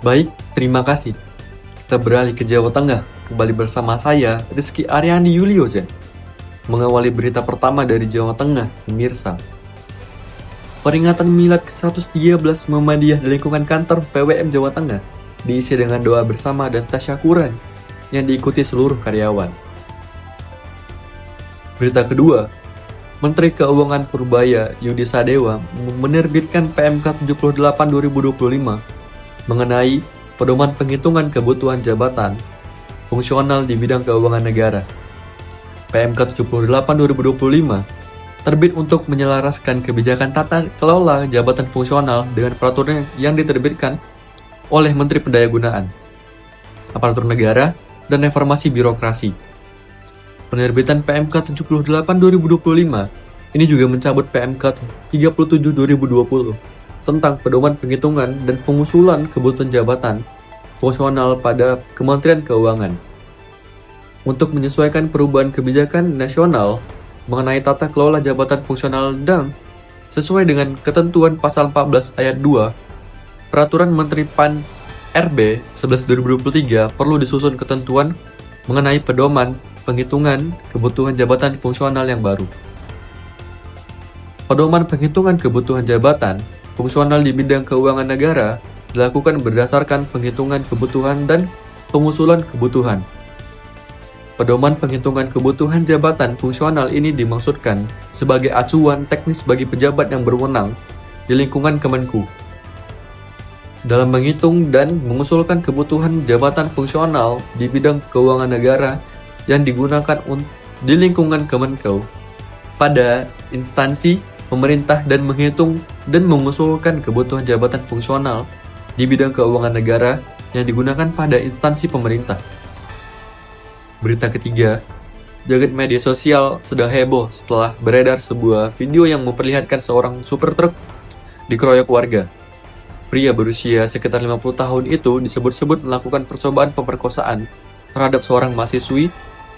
Baik, terima kasih. Kita beralih ke Jawa Tengah. Kembali bersama saya, Rizky Aryandi Yulioza. Mengawali berita pertama dari Jawa Tengah, pemirsa. Peringatan Milad ke-113 Muhammadiyah di lingkungan kantor PWM Jawa Tengah diisi dengan doa bersama dan tasyakuran yang diikuti seluruh karyawan. Berita kedua, Menteri Keuangan Purbaya Yudi Sadewa menerbitkan PMK 78 2025 mengenai pedoman penghitungan kebutuhan jabatan fungsional di bidang keuangan negara. PMK 78 2025 terbit untuk menyelaraskan kebijakan tata kelola jabatan fungsional dengan peraturan yang diterbitkan oleh Menteri Pendayagunaan, Aparatur Negara, dan Reformasi Birokrasi. Penerbitan PMK 78 2025 ini juga mencabut PMK 37 2020 tentang pedoman penghitungan dan pengusulan kebutuhan jabatan fungsional pada Kementerian Keuangan untuk menyesuaikan perubahan kebijakan nasional mengenai tata kelola jabatan fungsional dan sesuai dengan ketentuan pasal 14 ayat 2 Peraturan Menteri PAN RB 11 2023 perlu disusun ketentuan mengenai pedoman penghitungan kebutuhan jabatan fungsional yang baru. Pedoman penghitungan kebutuhan jabatan fungsional di bidang keuangan negara dilakukan berdasarkan penghitungan kebutuhan dan pengusulan kebutuhan. Pedoman penghitungan kebutuhan jabatan fungsional ini dimaksudkan sebagai acuan teknis bagi pejabat yang berwenang di lingkungan Kemenku dalam menghitung dan mengusulkan kebutuhan jabatan fungsional di bidang keuangan negara yang digunakan di lingkungan Kemenko pada instansi pemerintah dan menghitung dan mengusulkan kebutuhan jabatan fungsional di bidang keuangan negara yang digunakan pada instansi pemerintah. Berita ketiga, jagat media sosial sedang heboh setelah beredar sebuah video yang memperlihatkan seorang supir truk dikeroyok warga. Pria berusia sekitar 50 tahun itu disebut-sebut melakukan percobaan pemerkosaan terhadap seorang mahasiswi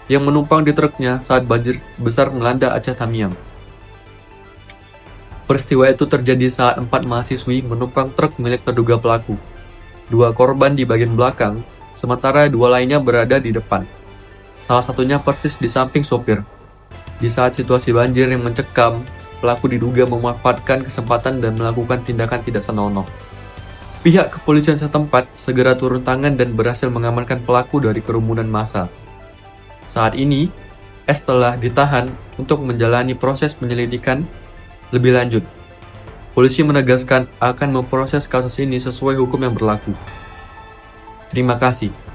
yang menumpang di truknya saat banjir besar melanda Aceh Tamiang. Peristiwa itu terjadi saat 4 mahasiswi menumpang truk milik terduga pelaku. 2 korban di bagian belakang, sementara 2 lainnya berada di depan. Salah satunya persis di samping sopir. Di saat situasi banjir yang mencekam, pelaku diduga memanfaatkan kesempatan dan melakukan tindakan tidak senonoh. Pihak kepolisian setempat segera turun tangan dan berhasil mengamankan pelaku dari kerumunan massa. Saat ini, S telah ditahan untuk menjalani proses penyelidikan lebih lanjut. Polisi menegaskan akan memproses kasus ini sesuai hukum yang berlaku. Terima kasih.